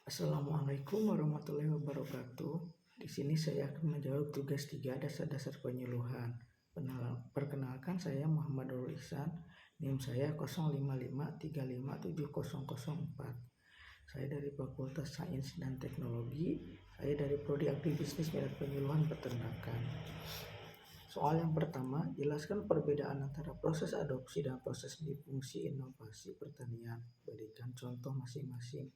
Assalamualaikum warahmatullahi wabarakatuh. Di sini saya akan menjawab tugas 3 dasar-dasar penyuluhan. Perkenalkan, saya Muhammad Nurul Ihsan. NIM saya 0553570004. Saya dari Fakultas Sains dan Teknologi. Saya dari Prodi Agribisnis Minat Penyuluhan Peternakan. Soal yang pertama, jelaskan perbedaan antara proses adopsi dan proses difungsi inovasi pertanian. Berikan contoh masing-masing.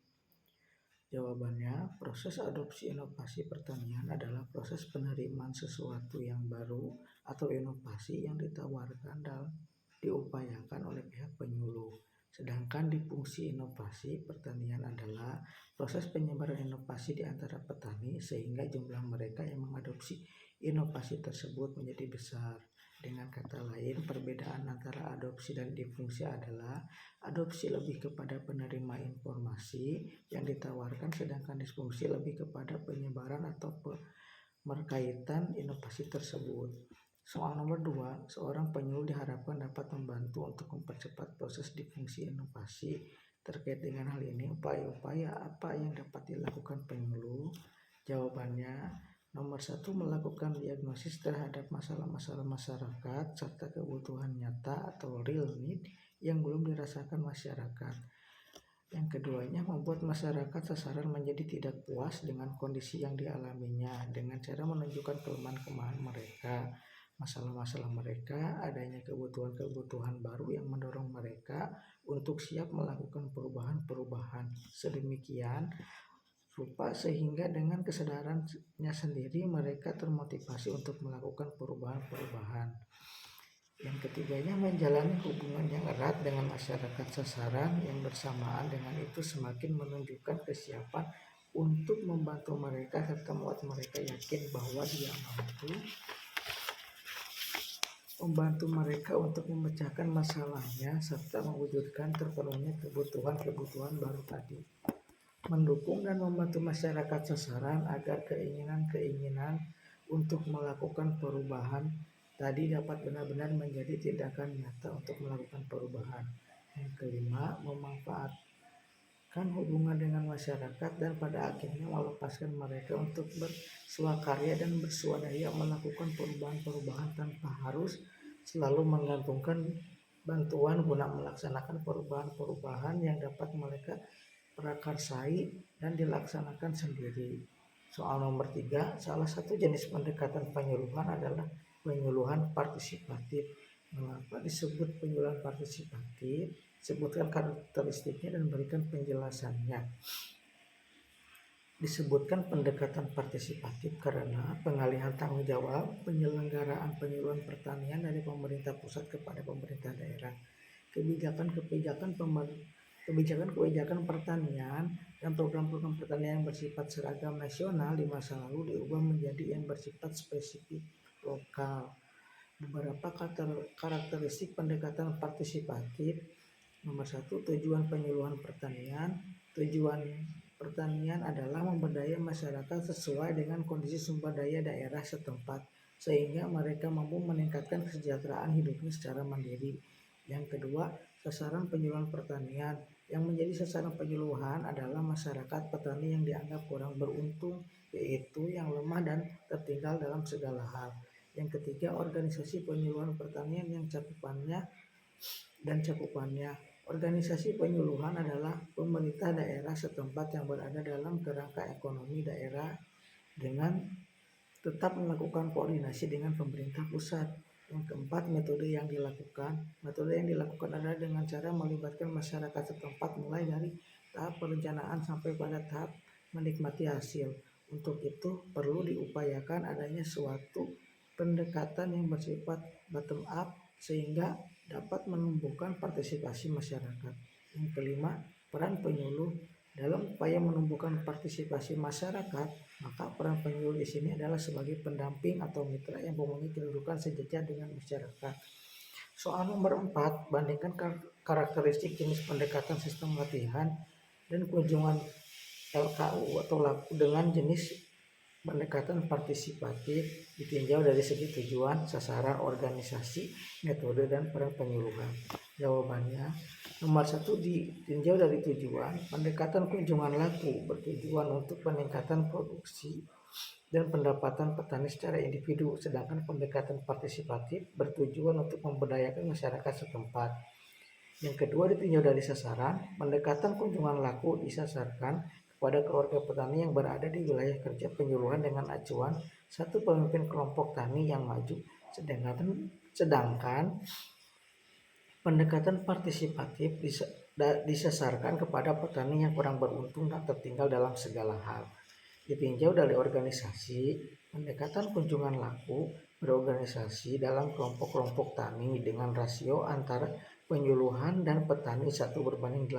Jawabannya, proses adopsi inovasi pertanian adalah proses penerimaan sesuatu yang baru atau inovasi yang ditawarkan dan diupayakan oleh pihak penyuluh. Sedangkan difungsi inovasi pertanian adalah proses penyebaran inovasi di antara petani sehingga jumlah mereka yang mengadopsi inovasi tersebut menjadi besar. Dengan kata lain, perbedaan antara adopsi dan difungsi adalah adopsi lebih kepada penerima informasi yang ditawarkan, sedangkan difungsi lebih kepada penyebaran atau pemerkaitan inovasi tersebut. Soal nomor 2, seorang penyuluh diharapkan dapat membantu untuk mempercepat proses difungsi inovasi. Terkait dengan hal ini, upaya-upaya apa yang dapat dilakukan penyuluh? Jawabannya, nomor 1, melakukan diagnosis terhadap masalah-masalah masyarakat serta kebutuhan nyata atau real need yang belum dirasakan masyarakat. Yang keduanya, membuat masyarakat sasaran menjadi tidak puas dengan kondisi yang dialaminya dengan cara menunjukkan kelemahan-kelemahan mereka, masalah-masalah mereka, adanya kebutuhan-kebutuhan baru yang mendorong mereka untuk siap melakukan perubahan-perubahan sedemikian rupa sehingga dengan kesadarannya sendiri mereka termotivasi untuk melakukan perubahan-perubahan. Yang ketiganya, menjalani hubungan yang erat dengan masyarakat sasaran yang bersamaan dengan itu semakin menunjukkan kesiapan untuk membantu mereka serta membuat mereka yakin bahwa dia membantu mereka untuk memecahkan masalahnya serta mewujudkan terpenuhnya kebutuhan-kebutuhan baru tadi. Mendukung dan membantu masyarakat sasaran agar keinginan-keinginan untuk melakukan perubahan tadi dapat benar-benar menjadi tindakan nyata untuk melakukan perubahan. Yang kelima, memanfaatkan hubungan dengan masyarakat dan pada akhirnya melepaskan mereka untuk bersuakarya dan bersuadaya melakukan perubahan-perubahan tanpa harus selalu menggantungkan bantuan guna melaksanakan perubahan-perubahan yang dapat mereka prakarsai dan dilaksanakan sendiri. Soal nomor 3, salah satu jenis pendekatan penyuluhan adalah penyuluhan partisipatif. Mengapa disebut penyuluhan partisipatif? Sebutkan karakteristiknya dan berikan penjelasannya. Disebutkan pendekatan partisipatif karena pengalihan tanggung jawab penyelenggaraan penyuluhan pertanian dari pemerintah pusat kepada pemerintah daerah. Kebijakan pertanian dan program-program pertanian yang bersifat seragam nasional di masa lalu diubah menjadi yang bersifat spesifik lokal. Beberapa karakteristik pendekatan partisipatif. Nomor 1, tujuan penyuluhan pertanian. Tujuan pertanian adalah memberdaya masyarakat sesuai dengan kondisi sumber daya daerah setempat sehingga mereka mampu meningkatkan kesejahteraan hidupnya secara mandiri. Yang kedua, sasaran penyuluhan pertanian. Yang menjadi sasaran penyuluhan adalah masyarakat petani yang dianggap kurang beruntung, yaitu yang lemah dan tertinggal dalam segala hal. Yang ketiga, organisasi penyuluhan pertanian yang cakupannya. Organisasi penyuluhan adalah pemerintah daerah setempat yang berada dalam kerangka ekonomi daerah dengan tetap melakukan koordinasi dengan pemerintah pusat. Yang keempat, metode yang dilakukan adalah dengan cara melibatkan masyarakat setempat mulai dari tahap perencanaan sampai pada tahap menikmati hasil. Untuk itu perlu diupayakan adanya suatu pendekatan yang bersifat bottom up sehingga dapat menumbuhkan partisipasi masyarakat. Yang kelima, peran penyuluh dalam upaya menumbuhkan partisipasi masyarakat, maka peran penyuluh di sini adalah sebagai pendamping atau mitra yang mempunyai kedudukan sejajar dengan masyarakat. Soal nomor 4, bandingkan karakteristik jenis pendekatan sistem latihan dan kunjungan LKU atau laku dengan jenis pendekatan partisipatif ditinjau dari segi tujuan, sasaran, organisasi, metode, dan peran penyuluhan. Jawabannya, nomor 1 ditinjau dari tujuan. Pendekatan kunjungan laku bertujuan untuk peningkatan produksi dan pendapatan petani secara individu, sedangkan pendekatan partisipatif bertujuan untuk memberdayakan masyarakat setempat. Yang kedua ditinjau dari sasaran. Pendekatan kunjungan laku disasarkan kepada keluarga petani yang berada di wilayah kerja penyuluhan dengan acuan satu pemimpin kelompok tani yang maju, sedangkan pendekatan partisipatif disasarkan kepada petani yang kurang beruntung dan tertinggal dalam segala hal. Ditinjau dari organisasi, pendekatan kunjungan laku berorganisasi dalam kelompok-kelompok tani dengan rasio antara penyuluhan dan petani 1:800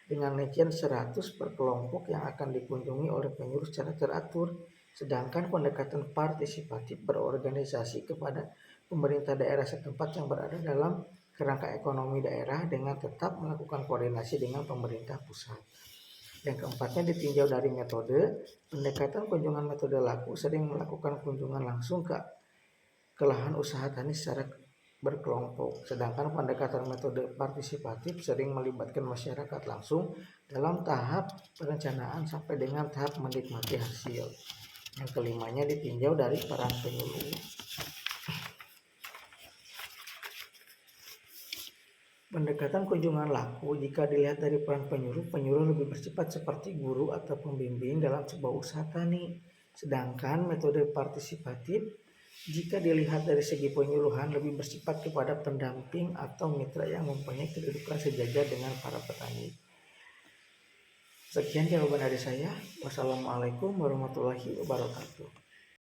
dengan rincian 100 per kelompok yang akan dikunjungi oleh penyuluh secara teratur. Sedangkan pendekatan partisipatif berorganisasi kepada pemerintah daerah setempat yang berada dalam kerangka ekonomi daerah dengan tetap melakukan koordinasi dengan pemerintah pusat. Yang keempatnya ditinjau dari metode. Pendekatan kunjungan metode laku sering melakukan kunjungan langsung ke lahan usaha tani secara berkelompok, sedangkan pendekatan metode partisipatif sering melibatkan masyarakat langsung dalam tahap perencanaan sampai dengan tahap menikmati hasil. Yang kelimanya ditinjau dari peran penyuluh. Pendekatan kunjungan laku jika dilihat dari peran penyuluh lebih bersifat seperti guru atau pembimbing dalam sebuah usaha tani. Sedangkan metode partisipatif jika dilihat dari segi penyuluhan lebih bersifat kepada pendamping atau mitra yang mempunyai kedudukan sejajar dengan para petani. Sekian jawaban dari saya. Wassalamualaikum warahmatullahi wabarakatuh.